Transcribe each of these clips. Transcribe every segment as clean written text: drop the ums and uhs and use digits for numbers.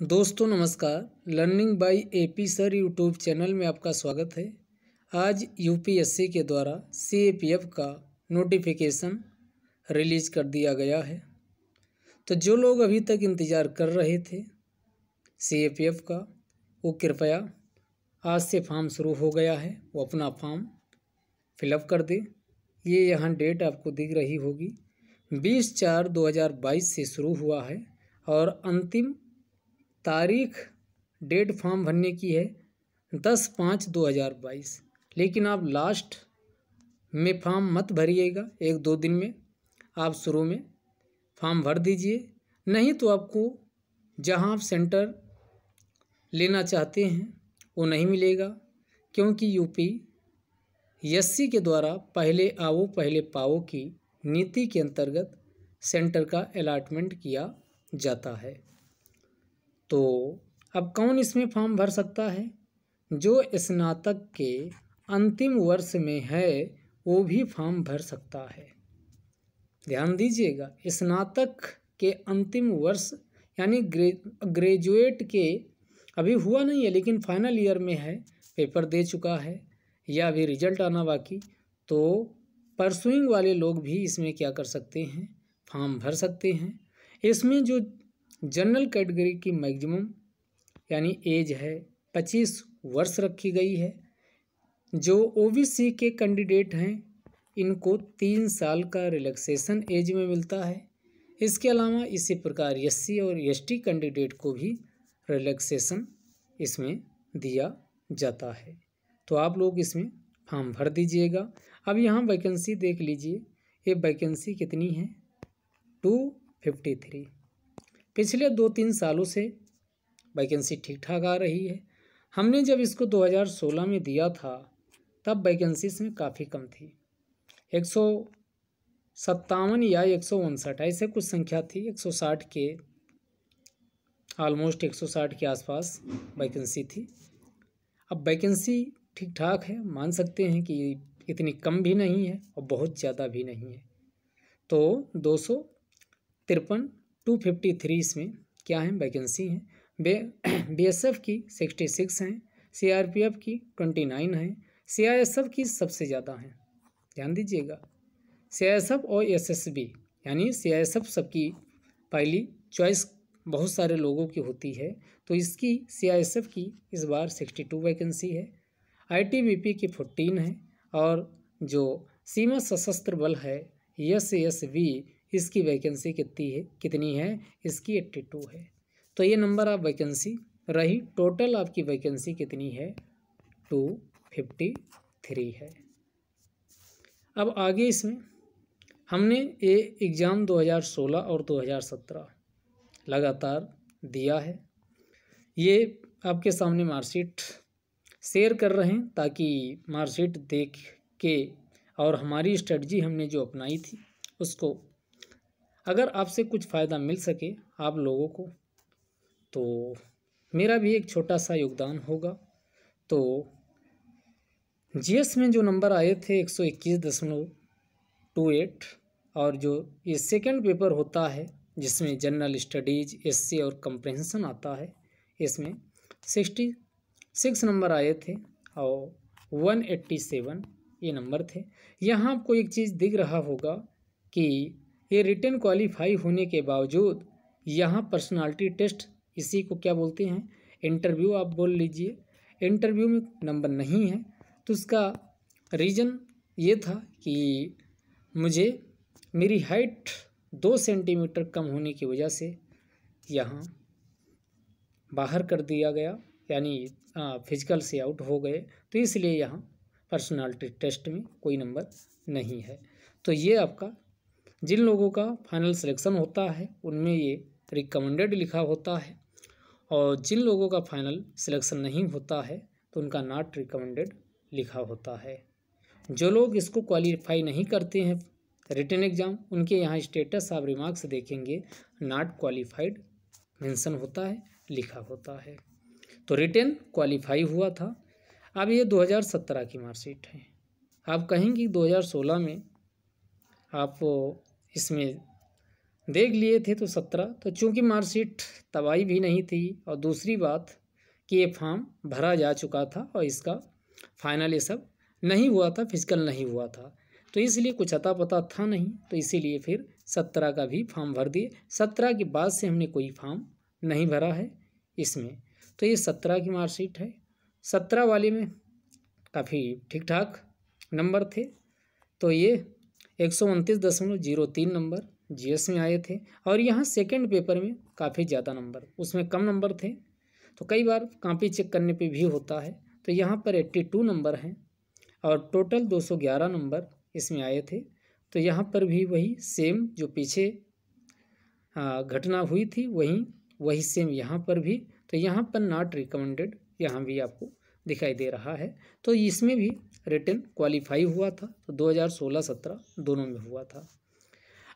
दोस्तों नमस्कार। Learning by AP sir YouTube channel में आपका स्वागत है। आज यूपीएससी के द्वारा सीएपीएफ का नोटिफिकेशन रिलीज कर दिया गया है। तो जो लोग अभी तक इंतज़ार कर रहे थे सीएपीएफ का, वो कृपया आज से फॉर्म शुरू हो गया है, वो अपना फॉर्म फिलअप कर दें। ये यहाँ डेट आपको दिख रही होगी, 20/4/2022 से शुरू हुआ है और अंतिम तारीख डेट फॉर्म भरने की है 10/5/2022। लेकिन आप लास्ट में फॉर्म मत भरिएगा, 1-2 दिन में आप शुरू में फॉर्म भर दीजिए। नहीं तो आपको जहां आप सेंटर लेना चाहते हैं वो नहीं मिलेगा, क्योंकि यूपीएससी के द्वारा पहले आओ पहले पाओ की नीति के अंतर्गत सेंटर का अलॉटमेंट किया जाता है। तो अब कौन इसमें फॉर्म भर सकता है? जो स्नातक के अंतिम वर्ष में है वो भी फॉर्म भर सकता है। ध्यान दीजिएगा, स्नातक के अंतिम वर्ष यानी ग्रेजुएट के अभी हुआ नहीं है लेकिन फाइनल ईयर में है, पेपर दे चुका है या अभी रिजल्ट आना बाकी, तो परसुइंग वाले लोग भी इसमें क्या कर सकते हैं, फॉर्म भर सकते हैं। इसमें जो जनरल कैटेगरी की मैक्सिमम यानी एज है 25 वर्ष रखी गई है। जो ओबीसी के कैंडिडेट हैं इनको 3 साल का रिलैक्सेशन एज में मिलता है। इसके अलावा इसी प्रकार एससी और एसटी कैंडिडेट को भी रिलैक्सेशन इसमें दिया जाता है। तो आप लोग इसमें फॉर्म भर दीजिएगा। अब यहाँ वैकेंसी देख लीजिए, ये वैकेंसी कितनी है, 253। पिछले 2-3 सालों से वैकेंसी ठीक ठाक आ रही है। हमने जब इसको 2016 में दिया था तब वैकेंसी इसमें काफ़ी कम थी, 157 या 159 ऐसे कुछ संख्या थी, 160 के ऑलमोस्ट 160 के आसपास वैकेंसी थी। अब वैकेंसी ठीक ठाक है, मान सकते हैं कि इतनी कम भी नहीं है और बहुत ज़्यादा भी नहीं है। तो 253 इसमें क्या है, वैकेंसी है। बीएसएफ की 66 हैं, सीआरपीएफ की 29 हैं, सीआईएसएफ की सबसे ज़्यादा हैं। ध्यान दीजिएगा, सीआईएसएफ और एसएसबी यानी सीआईएसएफ सबकी पहली चॉइस बहुत सारे लोगों की होती है, तो इसकी सीआईएसएफ की इस बार 62 वैकेंसी है। आईटीबीपी की 14 है और जो सीमा सशस्त्र बल है एसएसबी, इसकी वैकेंसी कितनी है, इसकी 82 है। तो ये नंबर ऑफ वैकेंसी रही। टोटल आपकी वैकेंसी कितनी है, 253 है। अब आगे इसमें हमने ये एग्ज़ाम 2016 और 2017 लगातार दिया है। ये आपके सामने मार्कशीट शेयर कर रहे हैं ताकि मार्कशीट देख के और हमारी स्ट्रेटजी हमने जो अपनाई थी उसको अगर आपसे कुछ फ़ायदा मिल सके आप लोगों को, तो मेरा भी एक छोटा सा योगदान होगा। तो जीएस में जो नंबर आए थे 121.28 और जो ये सेकंड पेपर होता है जिसमें जनरल स्टडीज, एससी और कंप्रहेंशन आता है, इसमें 66 नंबर आए थे और 187 ये नंबर थे। यहाँ आपको एक चीज़ दिख रहा होगा कि ये रिटन क्वालिफाई होने के बावजूद यहाँ पर्सनालिटी टेस्ट, इसी को क्या बोलते हैं, इंटरव्यू आप बोल लीजिए, इंटरव्यू में नंबर नहीं है। तो उसका रीज़न ये था कि मेरी हाइट 2 सेंटीमीटर कम होने की वजह से यहाँ बाहर कर दिया गया, यानी फिजिकल से आउट हो गए, तो इसलिए यहाँ पर्सनालिटी टेस्ट में कोई नंबर नहीं है। तो ये आपका जिन लोगों का फाइनल सिलेक्शन होता है उनमें ये रिकमेंडेड लिखा होता है और जिन लोगों का फाइनल सिलेक्शन नहीं होता है तो उनका नॉट रिकमेंडेड लिखा होता है। जो लोग इसको क्वालिफाई नहीं करते हैं रिटन एग्ज़ाम, उनके यहाँ स्टेटस आप रिमार्क्स देखेंगे नॉट क्वालिफाइड मेंशन होता है, लिखा होता है। तो रिटन क्वालिफाई हुआ था। अब ये 2017 की मार्कशीट है। आप कहेंगे 2016 में आप इसमें देख लिए थे तो 17। तो चूंकि मार्कशीट तब आई भी नहीं थी और दूसरी बात कि ये फॉर्म भरा जा चुका था और इसका फाइनल ये सब नहीं हुआ था, फिजिकल नहीं हुआ था, तो इसलिए कुछ अता पता था नहीं, तो इसीलिए फिर 17 का भी फॉर्म भर दिए। 17 के बाद से हमने कोई फॉर्म नहीं भरा है इसमें। तो ये 17 की मार्कशीट है। 17 वाले में काफ़ी ठीक ठाक नंबर थे। तो ये 129.03 नंबर जीएस में आए थे। और यहाँ सेकंड पेपर में काफ़ी ज़्यादा नंबर, उसमें कम नंबर थे, तो कई बार कॉपी चेक करने पे भी होता है। तो यहाँ पर 82 नंबर हैं और टोटल 211 नंबर इसमें आए थे। तो यहाँ पर भी वही सेम जो पीछे घटना हुई थी वही सेम यहाँ पर भी। तो यहाँ पर नॉट रिकमेंडेड यहाँ भी आपको दिखाई दे रहा है। तो इसमें भी रिटन क्वालिफाई हुआ था, तो 2016-17 दोनों में हुआ था।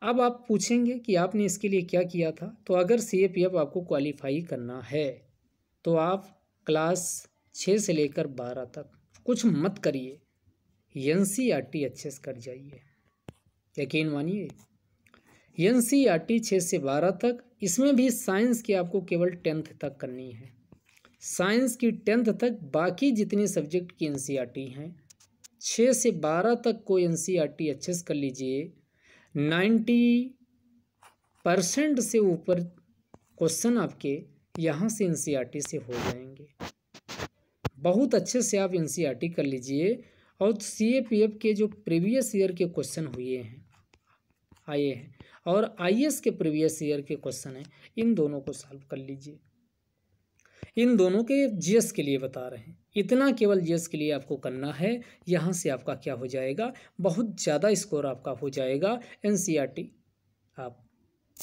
अब आप पूछेंगे कि आपने इसके लिए क्या किया था। तो अगर CAPF आपको क्वालिफाई करना है तो आप क्लास 6 से लेकर 12 तक कुछ मत करिए, NCERT अच्छे से कर जाइए। यकीन मानिए, NCERT 6 से 12 तक, इसमें भी साइंस की आपको केवल 10th तक करनी है। साइंस की 10th तक, बाकी जितने सब्जेक्ट की NCERT हैं 6 से 12 तक को NCERT अच्छे से कर लीजिए। 90% से ऊपर क्वेश्चन आपके यहाँ से NCERT से हो जाएंगे। बहुत अच्छे से आप NCERT कर लीजिए। और CAPF के जो प्रीवियस ईयर के क्वेश्चन आए हैं और IAS के प्रीवियस ईयर के क्वेश्चन हैं, इन दोनों को सॉल्व कर लीजिए। इन दोनों के GS के लिए बता रहे हैं, इतना केवल GS के लिए आपको करना है। यहाँ से आपका क्या हो जाएगा, बहुत ज़्यादा स्कोर आपका हो जाएगा। NCERT आप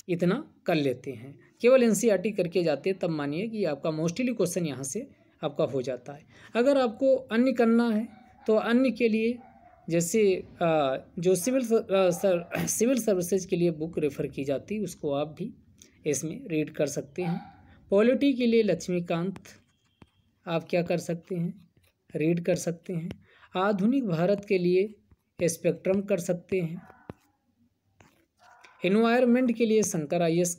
इतना कर लेते हैं, केवल NCERT करके जाते हैं, तब मानिए कि आपका मोस्टली क्वेश्चन यहाँ से आपका हो जाता है। अगर आपको अन्य करना है तो अन्य के लिए जैसे जो सिविल सर्विसेज के लिए बुक रेफ़र की जाती है, उसको आप भी इसमें रीड कर सकते हैं। पॉलिटी के लिए लक्ष्मीकांत आप क्या कर सकते हैं, रीड कर सकते हैं। आधुनिक भारत के लिए स्पेक्ट्रम कर सकते हैं। एनवायरनमेंट के लिए शंकर IAS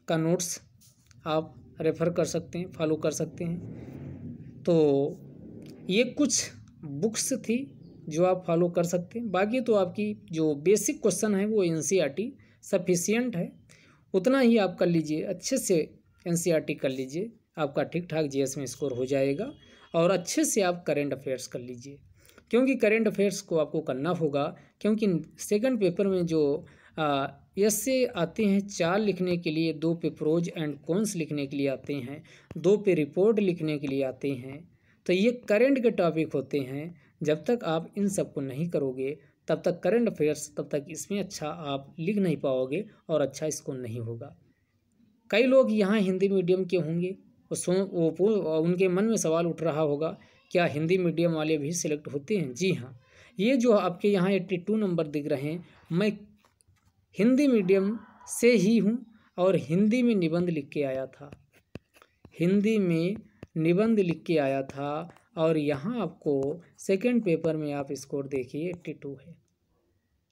का नोट्स आप रेफ़र कर सकते हैं, फॉलो कर सकते हैं। तो ये कुछ बुक्स थी जो आप फॉलो कर सकते हैं। बाकी तो आपकी जो बेसिक क्वेश्चन है वो NCERT सफिशियंट है, उतना ही आप कर लीजिए, अच्छे से NCERT कर लीजिए, आपका ठीक ठाक GS में स्कोर हो जाएगा। और अच्छे से आप करेंट अफेयर्स कर लीजिए, क्योंकि करेंट अफेयर्स को आपको करना होगा। क्योंकि सेकंड पेपर में जो ऐसे आते हैं 4 लिखने के लिए, 2 पे प्रोज एंड कॉन्स लिखने के लिए आते हैं, 2 पे रिपोर्ट लिखने के लिए आते हैं। तो ये करेंट के टॉपिक होते हैं। जब तक आप इन सब को नहीं करोगे तब तक करेंट अफेयर्स, तब तक इसमें अच्छा आप लिख नहीं पाओगे और अच्छा स्कोर नहीं होगा। कई लोग यहाँ हिंदी मीडियम के होंगे, उनके मन में सवाल उठ रहा होगा, क्या हिंदी मीडियम वाले भी सिलेक्ट होते हैं? जी हाँ, ये जो आपके यहाँ 82 नंबर दिख रहे हैं, मैं हिंदी मीडियम से ही हूँ और हिंदी में निबंध लिख के आया था, हिंदी में निबंध लिख के आया था। और यहाँ आपको सेकंड पेपर में आप स्कोर देखिए 82 है।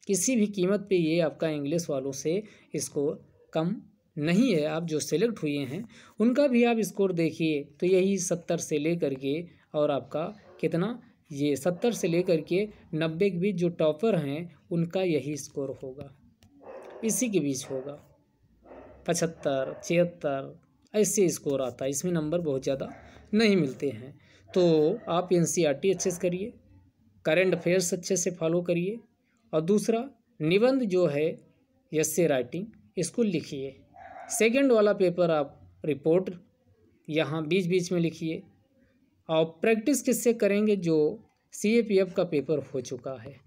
किसी भी कीमत पे ये आपका इंग्लिश वालों से स्कोर कम नहीं है। आप जो सेलेक्ट हुए हैं उनका भी आप स्कोर देखिए तो यही 70 से लेकर के, और आपका कितना, ये 70 से लेकर के 90 के बीच जो टॉपर हैं उनका यही स्कोर होगा, इसी के बीच होगा। 75, 76 ऐसे स्कोर आता है, इसमें नंबर बहुत ज़्यादा नहीं मिलते हैं। तो आप NCERT अच्छे से करिए, करेंट अफेयर्स अच्छे से फॉलो करिए, और दूसरा निबंध जो है एस्से राइटिंग, इसको लिखिए। सेकंड वाला पेपर आप रिपोर्ट यहाँ बीच बीच में लिखिए। और प्रैक्टिस किससे करेंगे, जो CAPF का पेपर हो चुका है,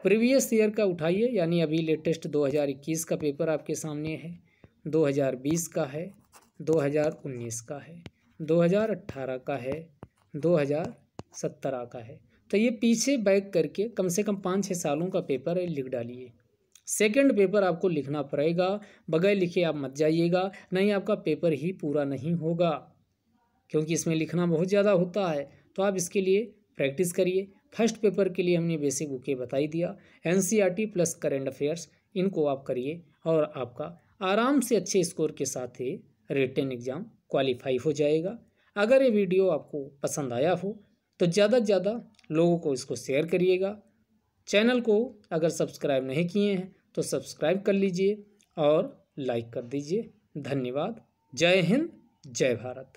प्रीवियस ईयर का उठाइए। यानी अभी लेटेस्ट 2021 का पेपर आपके सामने है, 2020 का है, 2019 का है, 2018 का है, 2017 का है। तो ये पीछे बैक करके कम से कम 5-6 सालों का पेपर है, लिख डालिए। सेकंड पेपर आपको लिखना पड़ेगा, बगैर लिखे आप मत जाइएगा, नहीं आपका पेपर ही पूरा नहीं होगा, क्योंकि इसमें लिखना बहुत ज़्यादा होता है। तो आप इसके लिए प्रैक्टिस करिए। फर्स्ट पेपर के लिए हमने बेसिक बुकें बताई दिया, NCERT प्लस करेंट अफेयर्स, इनको आप करिए और आपका आराम से अच्छे स्कोर के साथ ही रिटन एग्ज़ाम क्वालिफाई हो जाएगा। अगर ये वीडियो आपको पसंद आया हो तो ज़्यादा से ज़्यादा लोगों को इसको शेयर करिएगा। चैनल को अगर सब्सक्राइब नहीं किए हैं तो सब्सक्राइब कर लीजिए और लाइक कर दीजिए। धन्यवाद। जय हिंद, जय भारत।